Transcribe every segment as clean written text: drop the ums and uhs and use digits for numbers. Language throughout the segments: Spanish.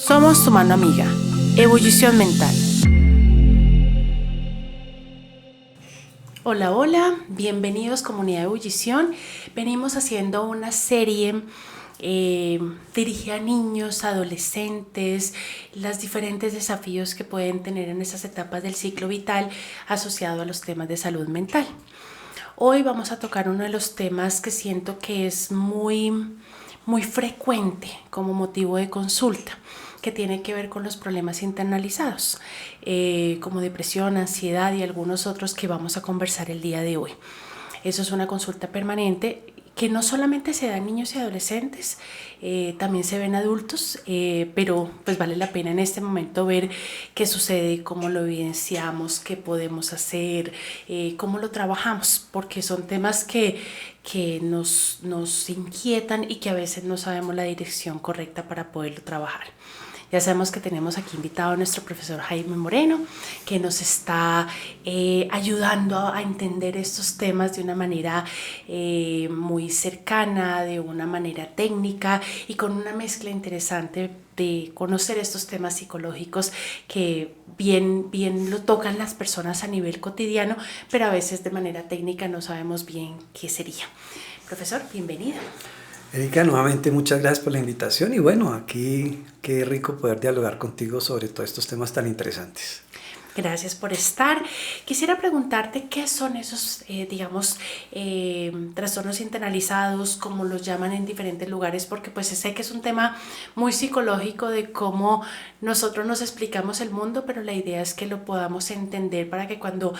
Somos tu mano amiga. Ebullición mental. Hola, hola, bienvenidos comunidad de Ebullición. Venimos haciendo una serie dirigida a niños, adolescentes, los diferentes desafíos que pueden tener en estas etapas del ciclo vital asociado a los temas de salud mental. Hoy vamos a tocar uno de los temas que siento que es muy frecuente como motivo de consulta, que tiene que ver con los problemas internalizados, como depresión, ansiedad y algunos otros que vamos a conversar el día de hoy. Eso es una consulta permanente que no solamente se da en niños y adolescentes, también se ve en adultos, pero pues vale la pena en este momento ver qué sucede, cómo lo evidenciamos, qué podemos hacer, cómo lo trabajamos, porque son temas que nos inquietan y que a veces no sabemos la dirección correcta para poderlo trabajar. Ya sabemos que tenemos aquí invitado a nuestro profesor Jaime Moreno, que nos está ayudando a entender estos temas de una manera muy cercana, de una manera técnica y con una mezcla interesante de conocer estos temas psicológicos que bien lo tocan las personas a nivel cotidiano, pero a veces de manera técnica no sabemos bien qué sería. Profesor, bienvenido. Erika, nuevamente muchas gracias por la invitación y bueno, aquí qué rico poder dialogar contigo sobre todos estos temas tan interesantes. Gracias por estar. Quisiera preguntarte qué son esos, trastornos internalizados, como los llaman en diferentes lugares, porque pues sé que es un tema muy psicológico de cómo nosotros nos explicamos el mundo, pero la idea es que lo podamos entender para que cuando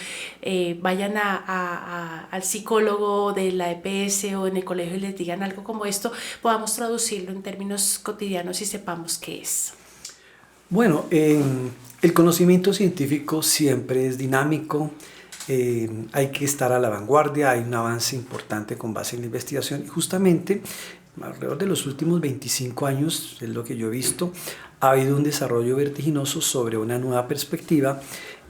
vayan al psicólogo de la EPS o en el colegio y les digan algo como esto, podamos traducirlo en términos cotidianos y sepamos qué es. Bueno, el conocimiento científico siempre es dinámico, hay que estar a la vanguardia, hay un avance importante con base en la investigación y justamente alrededor de los últimos 25 años, es lo que yo he visto, ha habido un desarrollo vertiginoso sobre una nueva perspectiva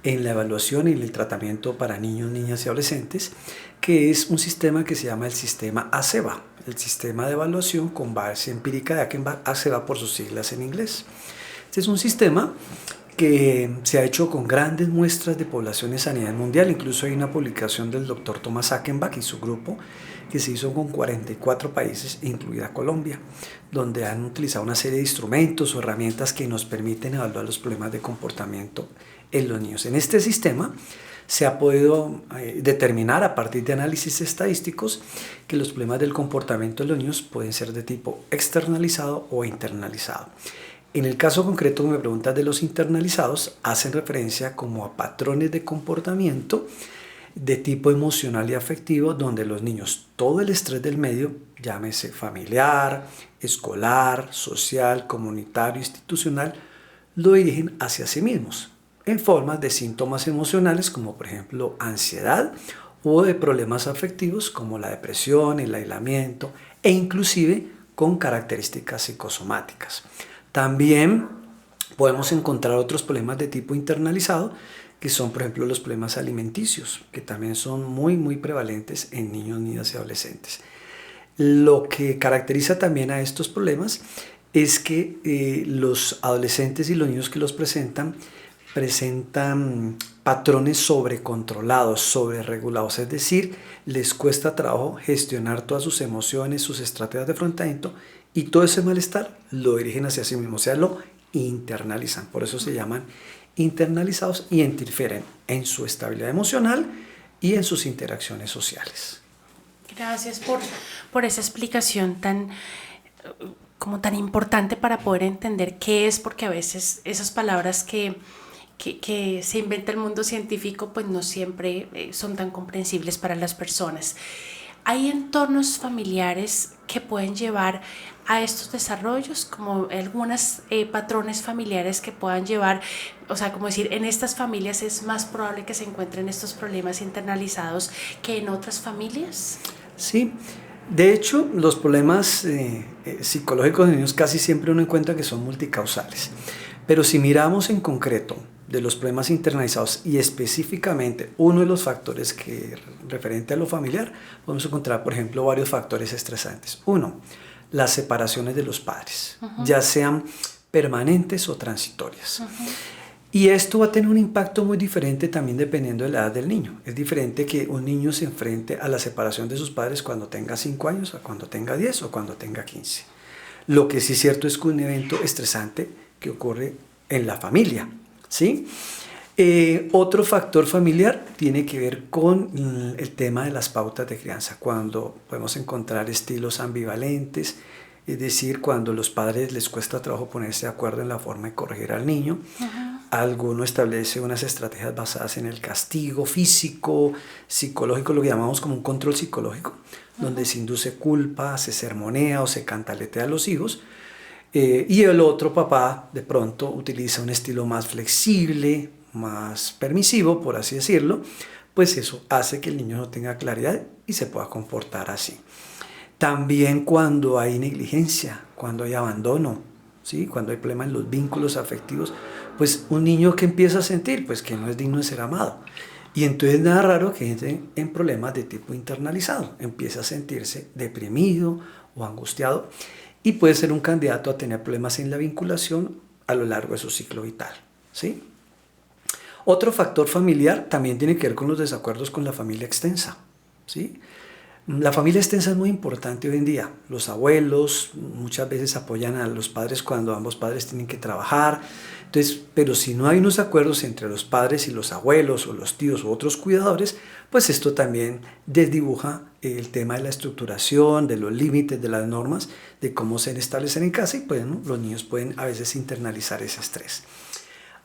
en la evaluación y en el tratamiento para niños, niñas y adolescentes, que es un sistema que se llama el sistema ACEBA, el sistema de evaluación con base empírica de Achenbach, ACEBA por sus siglas en inglés. Este es un sistema que se ha hecho con grandes muestras de poblaciones a nivel mundial. Incluso hay una publicación del doctor Thomas Achenbach y su grupo que se hizo con 44 países, incluida Colombia, donde han utilizado una serie de instrumentos o herramientas que nos permiten evaluar los problemas de comportamiento en los niños. En este sistema se ha podido determinar a partir de análisis estadísticos que los problemas del comportamiento de los niños pueden ser de tipo externalizado o internalizado. En el caso concreto que me preguntas de los internalizados, hacen referencia como a patrones de comportamiento de tipo emocional y afectivo, donde los niños, todo el estrés del medio, llámese familiar, escolar, social, comunitario, institucional, lo dirigen hacia sí mismos, en forma de síntomas emocionales como por ejemplo ansiedad o de problemas afectivos como la depresión, el aislamiento e inclusive con características psicosomáticas. También podemos encontrar otros problemas de tipo internalizado, que son por ejemplo los problemas alimenticios, que también son muy prevalentes en niños, niñas y adolescentes. Lo que caracteriza también a estos problemas es que los adolescentes y los niños que los presentan patrones sobrecontrolados, sobreregulados, es decir, les cuesta trabajo gestionar todas sus emociones, sus estrategias de afrontamiento y todo ese malestar lo dirigen hacia sí mismos, o sea, lo internalizan. Por eso se llaman internalizados y interfieren en su estabilidad emocional y en sus interacciones sociales. Gracias por esa explicación tan importante para poder entender qué es, porque a veces esas palabras que se inventa el mundo científico pues no siempre son tan comprensibles para las personas. Hay entornos familiares que pueden llevar a estos desarrollos, como algunos patrones familiares que puedan llevar, o sea, como decir, en estas familias es más probable que se encuentren estos problemas internalizados que en otras familias. Sí, de hecho, los problemas psicológicos de niños casi siempre uno encuentra que son multicausales, pero si miramos en concreto de los problemas internalizados y específicamente uno de los factores que referente a lo familiar, podemos encontrar, por ejemplo, varios factores estresantes. Uno, las separaciones de los padres, ya sean permanentes o transitorias. Y esto va a tener un impacto muy diferente también dependiendo de la edad del niño. Es diferente que un niño se enfrente a la separación de sus padres cuando tenga 5 años, a cuando tenga 10 o cuando tenga 15. Lo que sí es cierto es que un evento estresante que ocurre en la familia, ¿sí? Otro factor familiar tiene que ver con el tema de las pautas de crianza, cuando podemos encontrar estilos ambivalentes, es decir, cuando a los padres les cuesta trabajo ponerse de acuerdo en la forma de corregir al niño. Alguno establece unas estrategias basadas en el castigo físico, psicológico, lo que llamamos como un control psicológico, donde se induce culpa, se sermonea o se cantaletea a los hijos. Y el otro papá de pronto utiliza un estilo más flexible, más permisivo, por así decirlo, pues eso hace que el niño no tenga claridad y se pueda comportar así. También cuando hay negligencia, cuando hay abandono, ¿sí? Cuando hay problemas en los vínculos afectivos, pues un niño que empieza a sentir pues que no es digno de ser amado. Y entonces nada raro que entre en problemas de tipo internalizado, empieza a sentirse deprimido o angustiado y puede ser un candidato a tener problemas en la vinculación a lo largo de su ciclo vital, ¿sí? Otro factor familiar también tiene que ver con los desacuerdos con la familia extensa, ¿sí? La familia extensa es muy importante hoy en día. Los abuelos muchas veces apoyan a los padres cuando ambos padres tienen que trabajar. Entonces, pero si no hay unos acuerdos entre los padres y los abuelos o los tíos u otros cuidadores, pues esto también desdibuja el tema de la estructuración, de los límites, de las normas, de cómo se establecen en casa y pues, ¿no? Los niños pueden a veces internalizar ese estrés.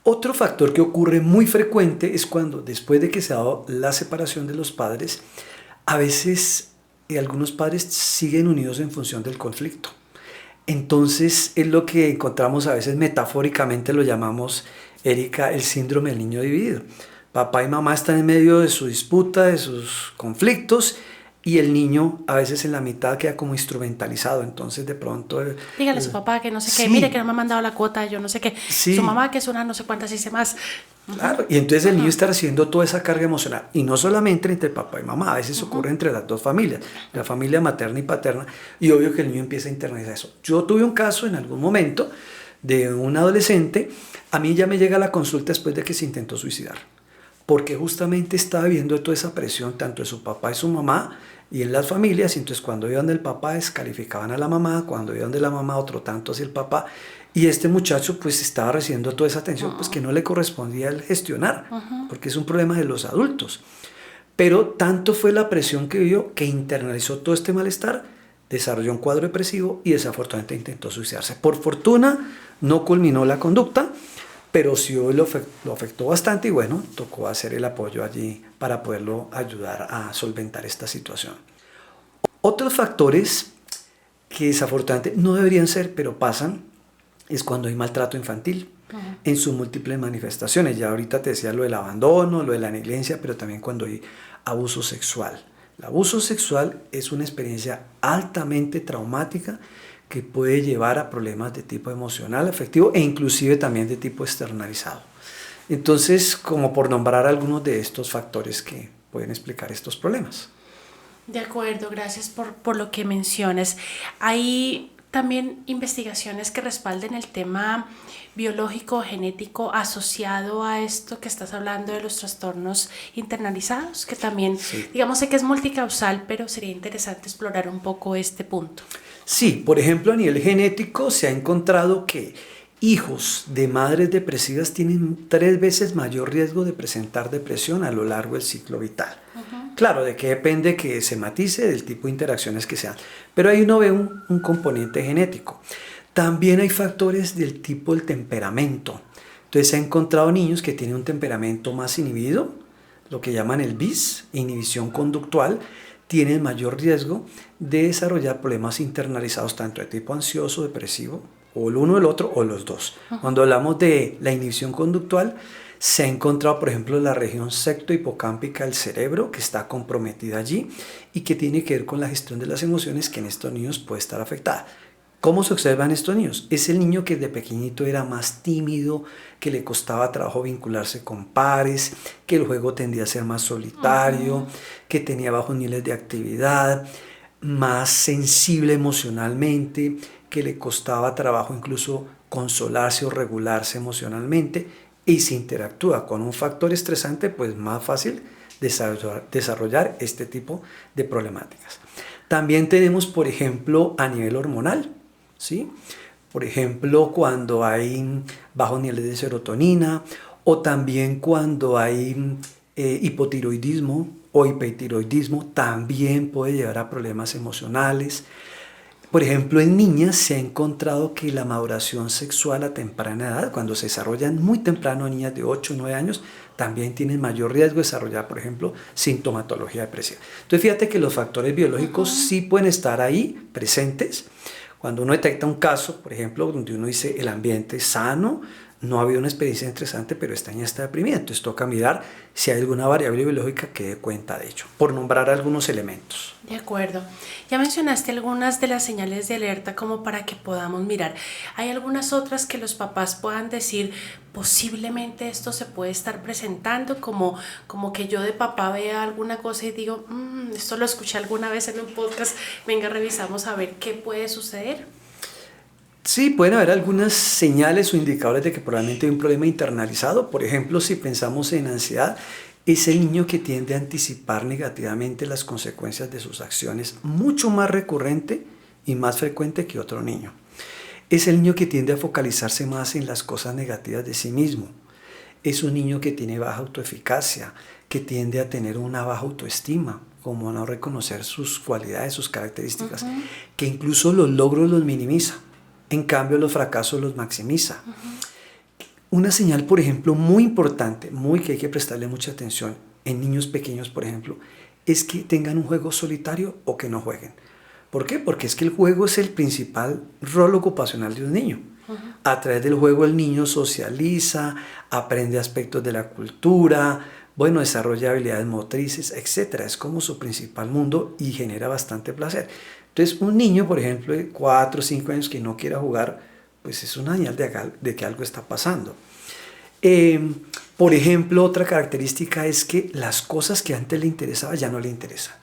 Otro factor que ocurre muy frecuente es cuando después de que se ha dado la separación de los padres, a veces algunos padres siguen unidos en función del conflicto. Entonces es lo que encontramos a veces metafóricamente, lo llamamos, Erika, el síndrome del niño dividido. Papá y mamá están en medio de su disputa, de sus conflictos, y el niño a veces en la mitad queda como instrumentalizado. Entonces de pronto... Dígale a su papá que no sé qué, sí, mire que no me ha mandado la cuota, yo no sé qué. Sí. Su mamá que es una no sé cuántas hice más. Claro, y entonces el niño está recibiendo toda esa carga emocional, y no solamente entre papá y mamá, a veces ocurre entre las dos familias, la familia materna y paterna, y obvio que el niño empieza a internalizar eso. Yo tuve un caso en algún momento de un adolescente, a mí ya me llega a la consulta después de que se intentó suicidar, porque justamente estaba viendo toda esa presión tanto de su papá y su mamá, y en las familias, y entonces cuando iban del papá descalificaban a la mamá, cuando iban de la mamá otro tanto hacia el papá, y este muchacho pues estaba recibiendo toda esa atención pues que no le correspondía el gestionar, porque es un problema de los adultos. Pero tanto fue la presión que vivió que internalizó todo este malestar, desarrolló un cuadro depresivo y desafortunadamente intentó suicidarse. Por fortuna no culminó la conducta, pero sí lo afectó bastante y bueno, tocó hacer el apoyo allí para poderlo ayudar a solventar esta situación. Otros factores que desafortunadamente no deberían ser, pero pasan, es cuando hay maltrato infantil en sus múltiples manifestaciones. Ya ahorita te decía lo del abandono, lo de la negligencia, pero también cuando hay abuso sexual. El abuso sexual es una experiencia altamente traumática que puede llevar a problemas de tipo emocional, afectivo e inclusive también de tipo externalizado. Entonces, como por nombrar algunos de estos factores que pueden explicar estos problemas. De acuerdo, gracias por lo que mencionas. Hay también investigaciones que respalden el tema biológico, genético asociado a esto que estás hablando de los trastornos internalizados, que también, digamos, sé que es multicausal, pero sería interesante explorar un poco este punto. Sí, por ejemplo, a nivel genético se ha encontrado que hijos de madres depresivas tienen 3 veces mayor riesgo de presentar depresión a lo largo del ciclo vital. Claro, de qué depende que se matice del tipo de interacciones que sean, pero ahí uno ve un componente genético. También hay factores del tipo del temperamento. Entonces se ha encontrado niños que tienen un temperamento más inhibido, lo que llaman el BIS, inhibición conductual, tienen mayor riesgo de desarrollar problemas internalizados tanto de tipo ansioso, depresivo, o el uno o el otro, o los dos. Cuando hablamos de la inhibición conductual, se ha encontrado, por ejemplo, la región secto-hipocámpica del cerebro que está comprometida allí y que tiene que ver con la gestión de las emociones que en estos niños puede estar afectada. ¿Cómo se observan estos niños? Es el niño que de pequeñito era más tímido, que le costaba trabajo vincularse con pares, que el juego tendía a ser más solitario, que tenía bajos niveles de actividad, más sensible emocionalmente, que le costaba trabajo incluso consolarse o regularse emocionalmente, y si interactúa con un factor estresante, pues más fácil desarrollar este tipo de problemáticas. También tenemos, por ejemplo, a nivel hormonal, ¿sí? Por ejemplo, cuando hay bajos niveles de serotonina, o también cuando hay hipotiroidismo o hipertiroidismo, también puede llevar a problemas emocionales. Por ejemplo, en niñas se ha encontrado que la maduración sexual a temprana edad, cuando se desarrollan muy temprano, niñas de 8 o 9 años, también tienen mayor riesgo de desarrollar, por ejemplo, sintomatología depresiva. Entonces, fíjate que los factores biológicos sí pueden estar ahí presentes. Cuando uno detecta un caso, por ejemplo, donde uno dice el ambiente es sano, no ha habido una experiencia estresante, pero esta niña está deprimida, entonces toca mirar si hay alguna variable biológica que dé cuenta de ello, por nombrar algunos elementos. De acuerdo. Ya mencionaste algunas de las señales de alerta como para que podamos mirar. ¿Hay algunas otras que los papás puedan decir, posiblemente esto se puede estar presentando? Como que yo de papá vea alguna cosa y digo, esto lo escuché alguna vez en un podcast, venga, revisamos a ver qué puede suceder. Sí, pueden haber algunas señales o indicadores de que probablemente hay un problema internalizado. Por ejemplo, si pensamos en ansiedad, es el niño que tiende a anticipar negativamente las consecuencias de sus acciones, mucho más recurrente y más frecuente que otro niño. Es el niño que tiende a focalizarse más en las cosas negativas de sí mismo. Es un niño que tiene baja autoeficacia, que tiende a tener una baja autoestima, como a no reconocer sus cualidades, sus características, que incluso los logros los minimiza. En cambio, los fracasos los maximiza. Una señal, por ejemplo, muy importante, que hay que prestarle mucha atención en niños pequeños, por ejemplo, es que tengan un juego solitario o que no jueguen. ¿Por qué? Porque es que el juego es el principal rol ocupacional de un niño. A través del juego el niño socializa, aprende aspectos de la cultura, desarrolla habilidades motrices, etc. Es como su principal mundo y genera bastante placer. Entonces, un niño, por ejemplo, de 4 o 5 años que no quiera jugar, pues es una señal de que algo está pasando. Por ejemplo, otra característica es que las cosas que antes le interesaban ya no le interesan.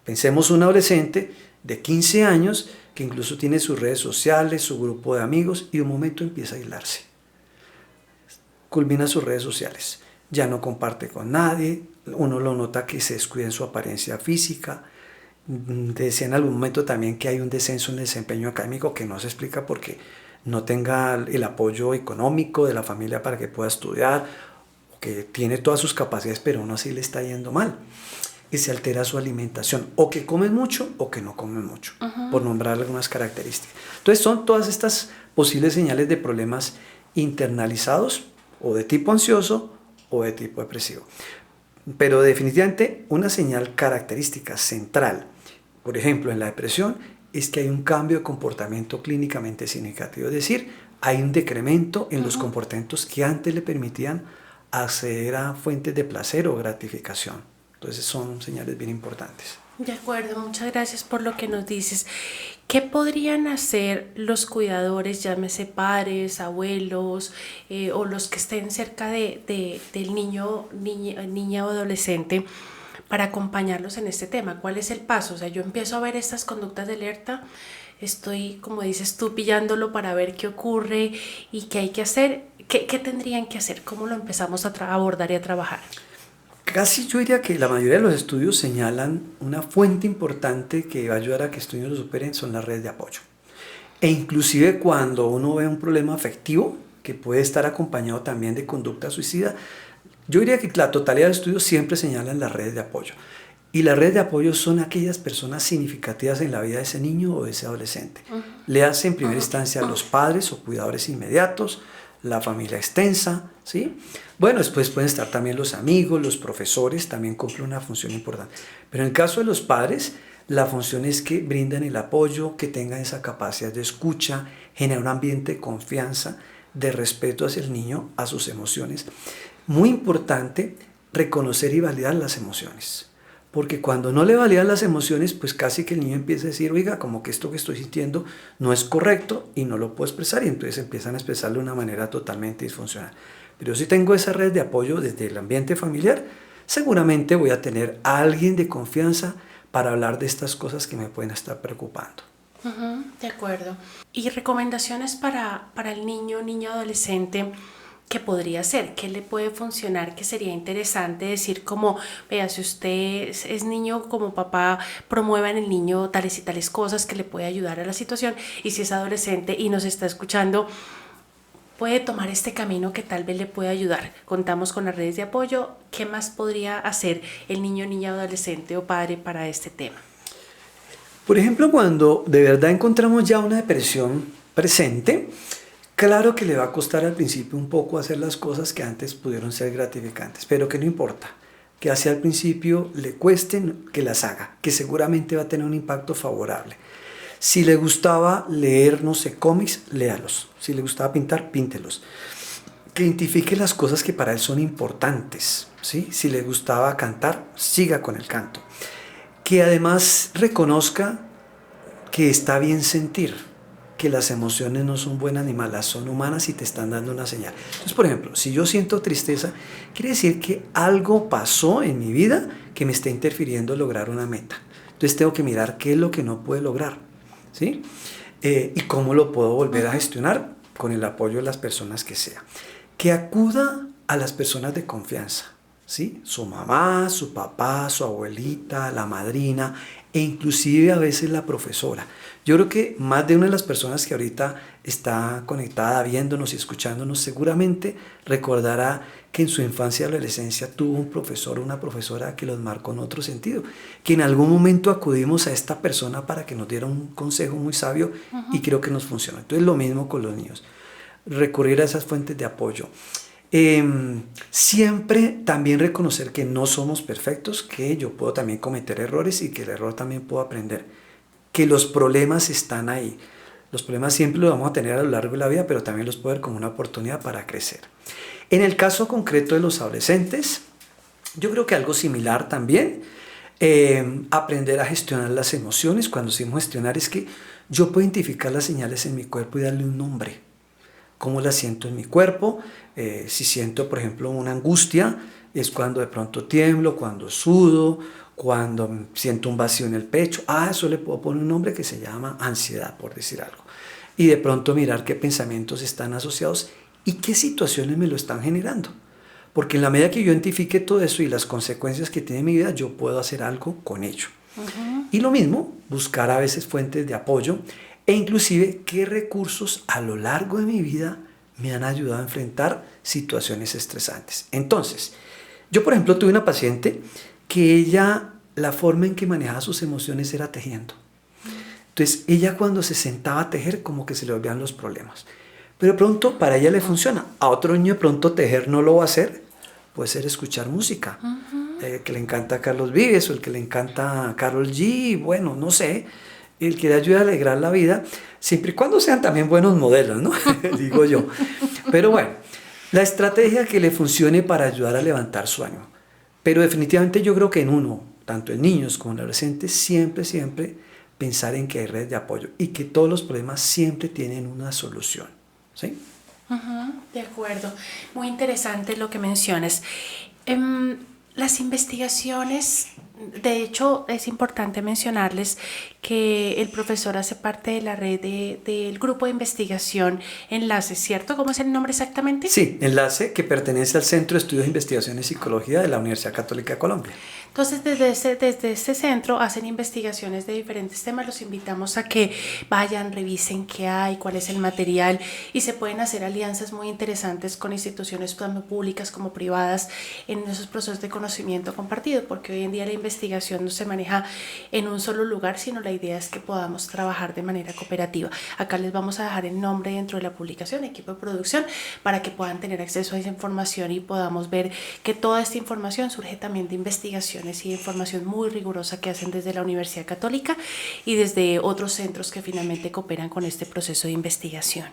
Pensemos un adolescente de 15 años que incluso tiene sus redes sociales, su grupo de amigos, y de un momento empieza a aislarse. Culmina sus redes sociales. Ya no comparte con nadie, uno lo nota que se descuida en su apariencia física. Decía en algún momento también que hay un descenso en el desempeño académico que no se explica porque no tenga el apoyo económico de la familia para que pueda estudiar, o que tiene todas sus capacidades pero aún así le está yendo mal, y se altera su alimentación, o que come mucho o que no come mucho, por nombrar algunas características. Entonces son todas estas posibles señales de problemas internalizados o de tipo ansioso o de tipo depresivo. Pero definitivamente una señal característica central, por ejemplo en la depresión, es que hay un cambio de comportamiento clínicamente significativo, es decir, hay un decremento en los comportamientos que antes le permitían acceder a fuentes de placer o gratificación. Entonces son señales bien importantes. De acuerdo, muchas gracias por lo que nos dices. ¿Qué podrían hacer los cuidadores, llámese padres, abuelos o los que estén cerca del niño, niña o adolescente para acompañarlos en este tema? ¿Cuál es el paso? O sea, yo empiezo a ver estas conductas de alerta, estoy, como dices tú, pillándolo para ver qué ocurre y qué hay que hacer. ¿Qué tendrían que hacer? ¿Cómo lo empezamos a abordar y a trabajar? Casi yo diría que la mayoría de los estudios señalan una fuente importante que va a ayudar a que estos niños lo superen son las redes de apoyo. E inclusive cuando uno ve un problema afectivo que puede estar acompañado también de conducta suicida, yo diría que la totalidad de estudios siempre señalan las redes de apoyo. Y las redes de apoyo son aquellas personas significativas en la vida de ese niño o de ese adolescente. Le hace en primera instancia a los padres o cuidadores inmediatos, la familia extensa, ¿sí? Después pueden estar también los amigos, los profesores, también cumplen una función importante. Pero en el caso de los padres, la función es que brindan el apoyo, que tengan esa capacidad de escucha, generar un ambiente de confianza, de respeto hacia el niño, a sus emociones. Muy importante reconocer y validar las emociones. Porque cuando no le validan las emociones, pues casi que el niño empieza a decir, oiga, como que esto que estoy sintiendo no es correcto y no lo puedo expresar, y entonces empiezan a expresarlo de una manera totalmente disfuncional. Pero si tengo esa red de apoyo desde el ambiente familiar, seguramente voy a tener a alguien de confianza para hablar de estas cosas que me pueden estar preocupando. Ujú, de acuerdo. ¿Y recomendaciones para el niño, niña, adolescente? ¿Qué podría ser? ¿Qué le puede funcionar? ¿Qué sería interesante decir como, vea, si usted es niño, como papá, promueva en el niño tales y tales cosas que le puede ayudar a la situación? Y si es adolescente y nos está escuchando, puede tomar este camino que tal vez le pueda ayudar. Contamos con las redes de apoyo. ¿Qué más podría hacer el niño, niña, adolescente o padre para este tema? Por ejemplo, cuando de verdad encontramos ya una depresión presente, claro que le va a costar al principio un poco hacer las cosas que antes pudieron ser gratificantes, pero que no importa, que hacia el principio le cuesten, que las haga, que seguramente va a tener un impacto favorable. Si le gustaba leer, no sé, cómics, léalos. Si le gustaba pintar, píntelos. Que identifique las cosas que para él son importantes, ¿sí? Si le gustaba cantar, siga con el canto. Que además reconozca que está bien sentir, que las emociones no son buenas ni malas, son humanas y te están dando una señal. Entonces, por ejemplo, si yo siento tristeza, quiere decir que algo pasó en mi vida que me está interfiriendo en lograr una meta. Entonces tengo que mirar qué es lo que no puede lograr, ¿sí? Y cómo lo puedo volver a gestionar con el apoyo de las personas que sea. Que acuda a las personas de confianza, ¿sí? Su mamá, su papá, su abuelita, la madrina e inclusive a veces la profesora. Yo creo que más de una de las personas que ahorita está conectada viéndonos y escuchándonos seguramente recordará que en su infancia y adolescencia tuvo un profesor o una profesora que los marcó en otro sentido, que en algún momento acudimos a esta persona para que nos diera un consejo muy sabio y creo que nos funcionó. Entonces lo mismo con los niños, recurrir a esas fuentes de apoyo. Siempre también reconocer que no somos perfectos, que yo puedo también cometer errores y que el error también puedo aprender, que los problemas están ahí. Los problemas siempre los vamos a tener a lo largo de la vida, pero también los puedo ver como una oportunidad para crecer. En el caso concreto de los adolescentes, yo creo que algo similar también, aprender a gestionar las emociones. Cuando decimos gestionar es que yo puedo identificar las señales en mi cuerpo y darle un nombre. Cómo la siento en mi cuerpo, si siento por ejemplo una angustia, es cuando de pronto tiemblo, cuando sudo, cuando siento un vacío en el pecho, eso le puedo poner un nombre que se llama ansiedad, por decir algo. Y de pronto mirar qué pensamientos están asociados y qué situaciones me lo están generando. Porque en la medida que yo identifique todo eso y las consecuencias que tiene mi vida, yo puedo hacer algo con ello. Y lo mismo, buscar a veces fuentes de apoyo e inclusive qué recursos a lo largo de mi vida me han ayudado a enfrentar situaciones estresantes. Entonces, yo por ejemplo tuve una paciente que ella, la forma en que manejaba sus emociones era tejiendo. Entonces, ella cuando se sentaba a tejer como que se le olvidaban los problemas. Pero de pronto para ella le funciona. A otro niño de pronto tejer no lo va a hacer. Puede ser escuchar música. Que le encanta Carlos Vives o el que le encanta Karol G. Bueno, no sé. El que le ayude a alegrar la vida. Siempre y cuando sean también buenos modelos, ¿no? Digo yo. Pero bueno, la estrategia que le funcione para ayudar a levantar su ánimo. Pero definitivamente yo creo que en uno, tanto en niños como en adolescentes, siempre pensar en que hay redes de apoyo y que todos los problemas siempre tienen una solución. ¿Sí? De acuerdo, muy interesante lo que mencionas. Las investigaciones, de hecho es importante mencionarles que el profesor hace parte de la red del grupo de investigación Enlace, ¿cierto? ¿Cómo es el nombre exactamente? Sí, Enlace, que pertenece al Centro de Estudios de Investigación y Psicología de la Universidad Católica de Colombia. Entonces, desde este centro hacen investigaciones de diferentes temas. Los invitamos a que vayan, revisen qué hay, cuál es el material y se pueden hacer alianzas muy interesantes con instituciones tanto públicas como privadas en esos procesos de conocimiento compartido, porque hoy en día la investigación no se maneja en un solo lugar, sino la idea es que podamos trabajar de manera cooperativa. Acá les vamos a dejar el nombre dentro de la publicación, equipo de producción, para que puedan tener acceso a esa información y podamos ver que toda esta información surge también de investigación y información muy rigurosa que hacen desde la Universidad Católica y desde otros centros que finalmente cooperan con este proceso de investigación.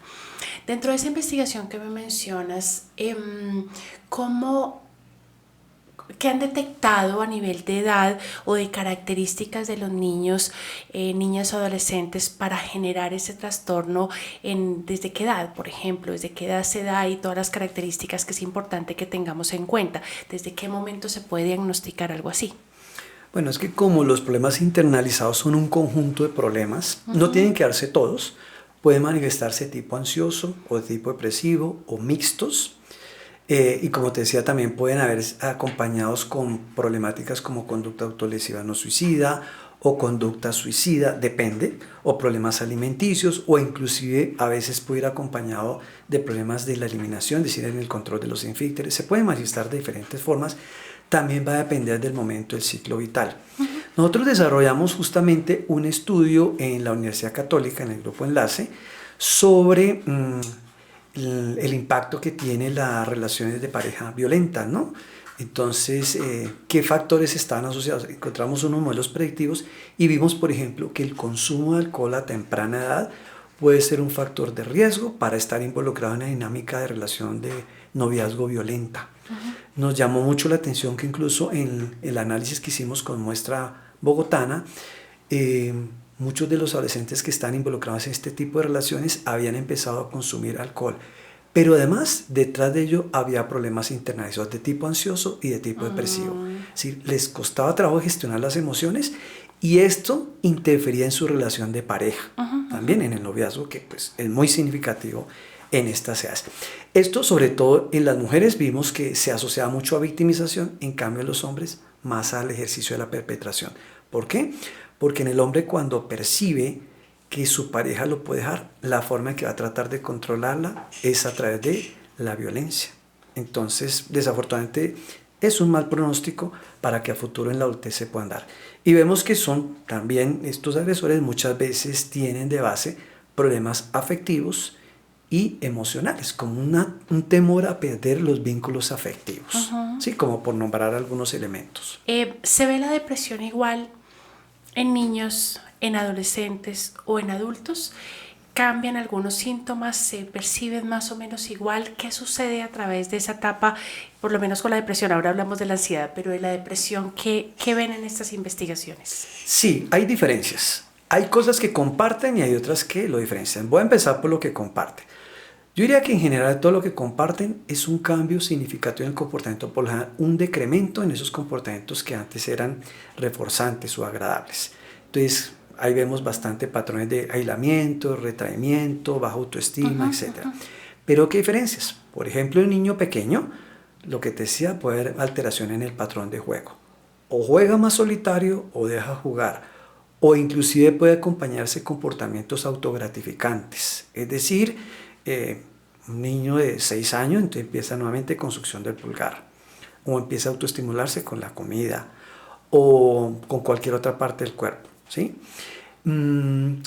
Dentro de esa investigación que me mencionas, ¿qué han detectado a nivel de edad o de características de los niños, niñas o adolescentes para generar ese trastorno? ¿Desde qué edad, por ejemplo? ¿Desde qué edad se da y todas las características que es importante que tengamos en cuenta? ¿Desde qué momento se puede diagnosticar algo así? Bueno, es que como los problemas internalizados son un conjunto de problemas, no tienen que darse todos, pueden manifestarse tipo ansioso o de tipo depresivo o mixtos. Y como te decía, también pueden haber acompañados con problemáticas como conducta autolesiva no suicida o conducta suicida, depende, o problemas alimenticios, o inclusive a veces puede ir acompañado de problemas de la eliminación, es decir, en el control de los esfínteres. Se pueden manifestar de diferentes formas, también va a depender del momento del ciclo vital. Nosotros desarrollamos justamente un estudio en la Universidad Católica, en el grupo Enlace, sobre el impacto que tiene las relaciones de pareja violentas, ¿no? Entonces, ¿qué factores están asociados? Encontramos unos modelos predictivos y vimos, por ejemplo, que el consumo de alcohol a temprana edad puede ser un factor de riesgo para estar involucrado en la dinámica de relación de noviazgo violenta. Nos llamó mucho la atención que incluso en el análisis que hicimos con muestra bogotana, muchos de los adolescentes que están involucrados en este tipo de relaciones habían empezado a consumir alcohol. Pero además, detrás de ello había problemas internalizados de tipo ansioso y de tipo depresivo. Es decir, les costaba trabajo gestionar las emociones y esto interfería en su relación de pareja, también en el noviazgo, que pues, es muy significativo en estas edades. Esto, sobre todo en las mujeres, vimos que se asociaba mucho a victimización, en cambio en los hombres más al ejercicio de la perpetración. ¿Por qué? Porque en el hombre, cuando percibe que su pareja lo puede dejar, la forma en que va a tratar de controlarla es a través de la violencia. Entonces, desafortunadamente, es un mal pronóstico para que a futuro en la adultez se puedan dar. Y vemos que son también estos agresores muchas veces tienen de base problemas afectivos y emocionales, como un temor a perder los vínculos afectivos, ¿sí? Como por nombrar algunos elementos. ¿Se ve la depresión igual en niños, en adolescentes o en adultos? ¿Cambian algunos síntomas? ¿Se perciben más o menos igual? ¿Qué sucede a través de esa etapa? Por lo menos con la depresión, ahora hablamos de la ansiedad, pero de la depresión, ¿qué ven en estas investigaciones? Sí, hay diferencias. Hay cosas que comparten y hay otras que lo diferencian. Voy a empezar por lo que comparten. Yo diría que en general todo lo que comparten es un cambio significativo en el comportamiento, por lo general, un decremento en esos comportamientos que antes eran reforzantes o agradables. Entonces, ahí vemos bastante patrones de aislamiento, retraimiento, baja autoestima, etc. Pero ¿qué diferencias? Por ejemplo, en un niño pequeño, lo que te decía, puede haber alteración en el patrón de juego. O juega más solitario o deja jugar. O inclusive puede acompañarse comportamientos autogratificantes. Es decir, un niño de 6 años entonces empieza nuevamente con succión del pulgar. O empieza a autoestimularse con la comida. O con cualquier otra parte del cuerpo. ¿Sí? En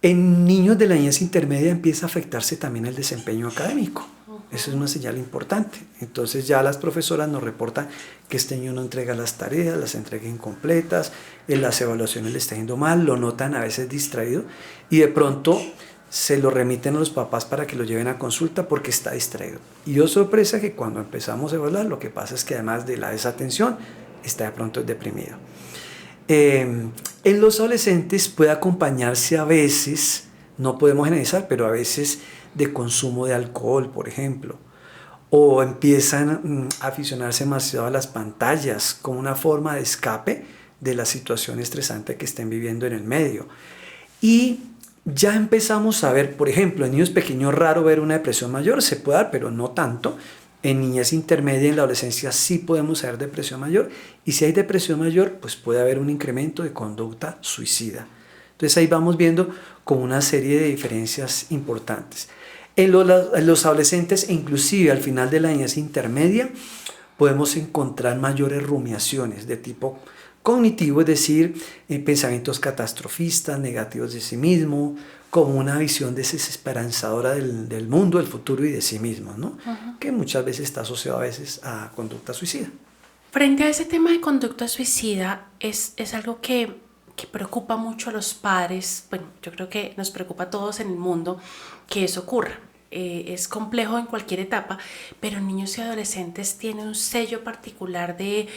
niños de la niñez intermedia empieza a afectarse también el desempeño académico. Eso es una señal importante. Entonces ya las profesoras nos reportan que este niño no entrega las tareas, las entrega incompletas, en las evaluaciones le está yendo mal, lo notan a veces distraído y de pronto se lo remiten a los papás para que lo lleven a consulta porque está distraído. Y oh sorpresa que cuando empezamos a evaluar lo que pasa es que además de la desatención está de pronto deprimido. En los adolescentes puede acompañarse a veces, no podemos generalizar, pero a veces de consumo de alcohol, por ejemplo, o empiezan a aficionarse demasiado a las pantallas como una forma de escape de la situación estresante que estén viviendo en el medio. Y ya empezamos a ver, por ejemplo, en niños pequeños raro ver una depresión mayor, se puede dar, pero no tanto. En niñez intermedia y en la adolescencia sí podemos ver depresión mayor y si hay depresión mayor pues puede haber un incremento de conducta suicida. Entonces ahí vamos viendo como una serie de diferencias importantes. En los adolescentes e inclusive al final de la niñez intermedia podemos encontrar mayores rumiaciones de tipo cognitivo, es decir, pensamientos catastrofistas, negativos de sí mismo, como una visión desesperanzadora del mundo, del futuro y de sí mismo, ¿no? Que muchas veces está asociado a veces a conducta suicida. Frente a ese tema de conducta suicida, es algo que preocupa mucho a los padres. Bueno, yo creo que nos preocupa a todos en el mundo que eso ocurra. Es complejo en cualquier etapa, pero niños y adolescentes tienen un sello particular de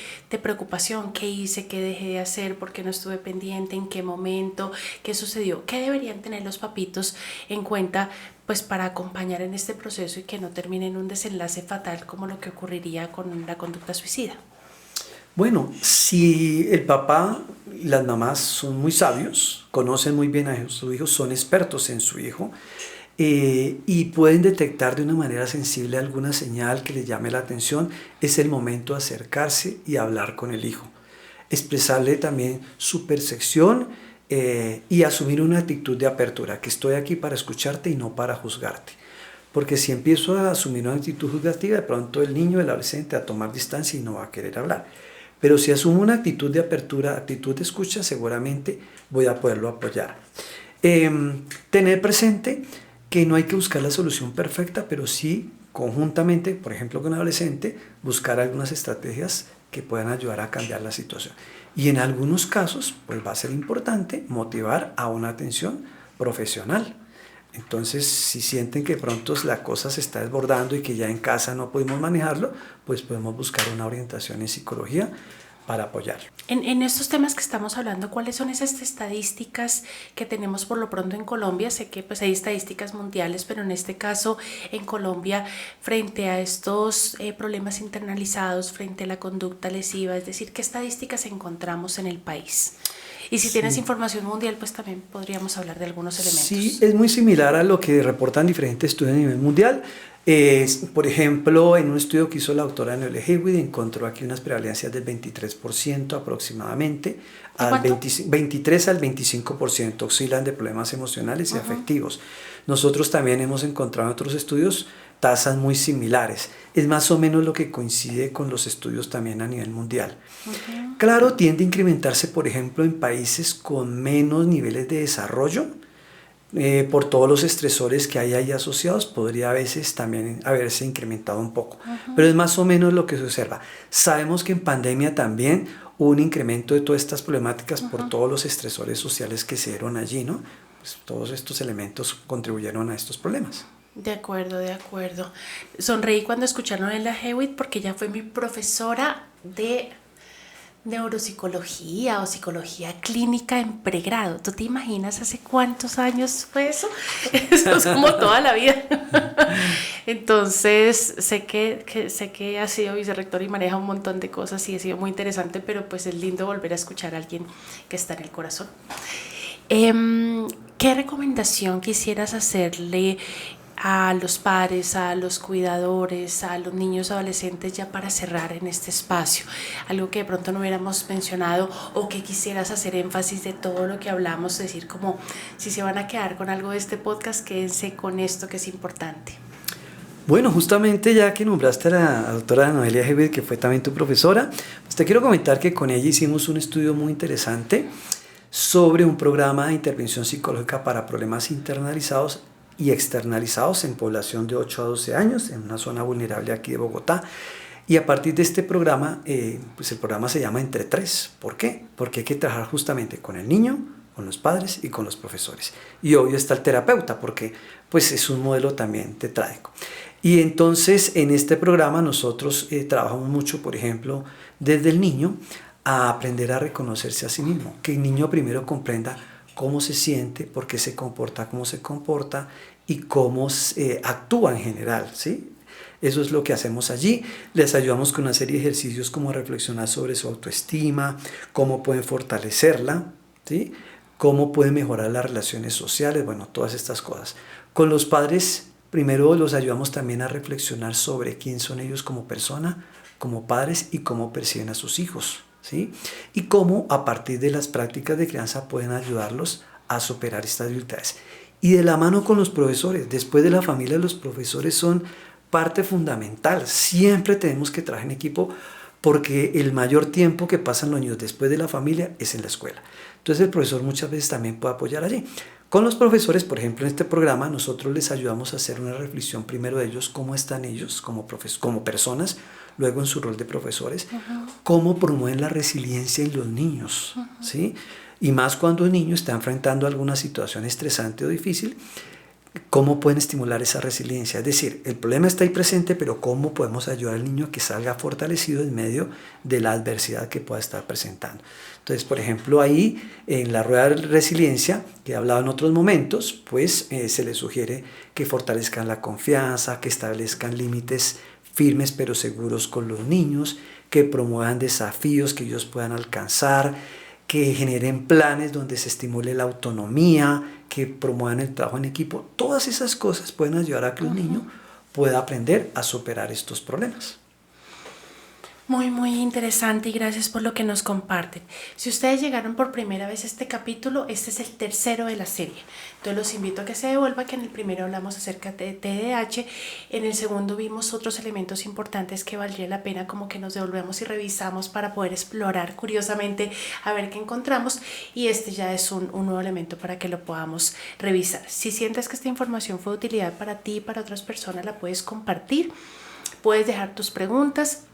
preocupación. ¿Qué hice? ¿Qué dejé de hacer? ¿Por qué no estuve pendiente? ¿En qué momento? ¿Qué sucedió? ¿Qué deberían tener los papitos en cuenta pues para acompañar en este proceso y que no termine en un desenlace fatal como lo que ocurriría con la conducta suicida? Bueno, si el papá y las mamás son muy sabios, conocen muy bien a su hijo, son expertos en su hijo, y pueden detectar de una manera sensible alguna señal que les llame la atención, es el momento de acercarse y hablar con el hijo. Expresarle también su percepción y asumir una actitud de apertura, que estoy aquí para escucharte y no para juzgarte. Porque si empiezo a asumir una actitud juzgativa, de pronto el niño, el adolescente, va a tomar distancia y no va a querer hablar. Pero si asumo una actitud de apertura, actitud de escucha, seguramente voy a poderlo apoyar. Tener presente que no hay que buscar la solución perfecta, pero sí conjuntamente, por ejemplo con un adolescente, buscar algunas estrategias que puedan ayudar a cambiar la situación. Y en algunos casos, pues va a ser importante motivar a una atención profesional. Entonces, si sienten que pronto la cosa se está desbordando y que ya en casa no podemos manejarlo, pues podemos buscar una orientación en psicología para apoyar. En estos temas que estamos hablando, ¿cuáles son esas estadísticas que tenemos por lo pronto en Colombia? Sé que pues, hay estadísticas mundiales, pero en este caso en Colombia, frente a estos problemas internalizados, frente a la conducta lesiva, es decir, ¿qué estadísticas encontramos en el país? Y si tienes información mundial, pues también podríamos hablar de algunos elementos. Sí, es muy similar a lo que reportan diferentes estudios a nivel mundial. Por ejemplo, en un estudio que hizo la doctora Noelia Hewitt, encontró aquí unas prevalencias del 23% aproximadamente, al 23 al 25% oscilan de problemas emocionales y afectivos. Nosotros también hemos encontrado en otros estudios tasas muy similares. Es más o menos lo que coincide con los estudios también a nivel mundial. Claro, tiende a incrementarse, por ejemplo, en países con menos niveles de desarrollo, por todos los estresores que hay ahí asociados, podría a veces también haberse incrementado un poco. Pero es más o menos lo que se observa. Sabemos que en pandemia también hubo un incremento de todas estas problemáticas por todos los estresores sociales que se dieron allí, ¿no? Pues todos estos elementos contribuyeron a estos problemas. De acuerdo, de acuerdo. Sonreí cuando escucharon a Noelia Hewitt porque ella fue mi profesora de neuropsicología o psicología clínica en pregrado. ¿Tú te imaginas hace cuántos años fue eso? Eso es como toda la vida. Entonces, sé que ha sido vicerrector y maneja un montón de cosas y ha sido muy interesante, pero pues es lindo volver a escuchar a alguien que está en el corazón. ¿Qué recomendación quisieras hacerle a los padres, a los cuidadores, a los niños adolescentes ya para cerrar en este espacio? Algo que de pronto no hubiéramos mencionado o que quisieras hacer énfasis de todo lo que hablamos, decir como si se van a quedar con algo de este podcast, quédense con esto que es importante. Bueno, justamente ya que nombraste a la doctora Noelia Hewitt, que fue también tu profesora, pues te quiero comentar que con ella hicimos un estudio muy interesante sobre un programa de intervención psicológica para problemas internalizados y externalizados en población de 8 a 12 años, en una zona vulnerable aquí de Bogotá. Y a partir de este programa, pues el programa se llama Entre Tres. ¿Por qué? Porque hay que trabajar justamente con el niño, con los padres y con los profesores. Y obvio está el terapeuta, porque pues es un modelo también tetrádico. Y entonces en este programa nosotros trabajamos mucho, por ejemplo, desde el niño a aprender a reconocerse a sí mismo. Que el niño primero comprenda cómo se siente, por qué se comporta como se comporta y cómo actúa en general, ¿sí? Eso es lo que hacemos allí. Les ayudamos con una serie de ejercicios como reflexionar sobre su autoestima, cómo pueden fortalecerla, ¿sí? Cómo pueden mejorar las relaciones sociales, bueno, todas estas cosas. Con los padres, primero los ayudamos también a reflexionar sobre quién son ellos como persona, como padres y cómo perciben a sus hijos, ¿sí? Y cómo a partir de las prácticas de crianza pueden ayudarlos a superar estas dificultades. Y de la mano con los profesores, después de la familia, los profesores son parte fundamental. Siempre tenemos que trabajar en equipo porque el mayor tiempo que pasan los niños después de la familia es en la escuela. Entonces el profesor muchas veces también puede apoyar allí. Con los profesores, por ejemplo, en este programa nosotros les ayudamos a hacer una reflexión primero de ellos, cómo están ellos como personas, luego en su rol de profesores, cómo promueven la resiliencia en los niños, ¿sí? Y más cuando un niño está enfrentando alguna situación estresante o difícil, cómo pueden estimular esa resiliencia. Es decir, el problema está ahí presente, pero cómo podemos ayudar al niño a que salga fortalecido en medio de la adversidad que pueda estar presentando. Entonces, por ejemplo, ahí en la rueda de resiliencia, que he hablado en otros momentos, pues se les sugiere que fortalezcan la confianza, que establezcan límites firmes pero seguros con los niños, que promuevan desafíos que ellos puedan alcanzar, que generen planes donde se estimule la autonomía, que promuevan el trabajo en equipo. Todas esas cosas pueden ayudar a que un niño pueda aprender a superar estos problemas. Muy, muy interesante y gracias por lo que nos comparten. Si ustedes llegaron por primera vez a este capítulo, este es el tercero de la serie. Entonces los invito a que se devuelvan, que en el primero hablamos acerca de TDAH, en el segundo vimos otros elementos importantes que valdría la pena como que nos devolvemos y revisamos para poder explorar curiosamente a ver qué encontramos, y este ya es un nuevo elemento para que lo podamos revisar. Si sientes que esta información fue de utilidad para ti y para otras personas, la puedes compartir, puedes dejar tus preguntas.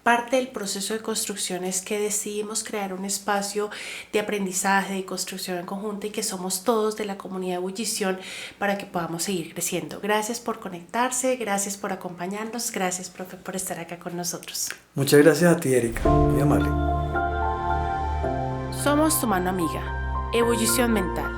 Parte del proceso de construcción es que decidimos crear un espacio de aprendizaje, de construcción en conjunto, y que somos todos de la comunidad de Ebullición para que podamos seguir creciendo. Gracias por conectarse, gracias por acompañarnos, gracias, profe, por estar acá con nosotros. Muchas gracias a ti, Erika, muy amable. Somos tu mano amiga, Ebullición Mental.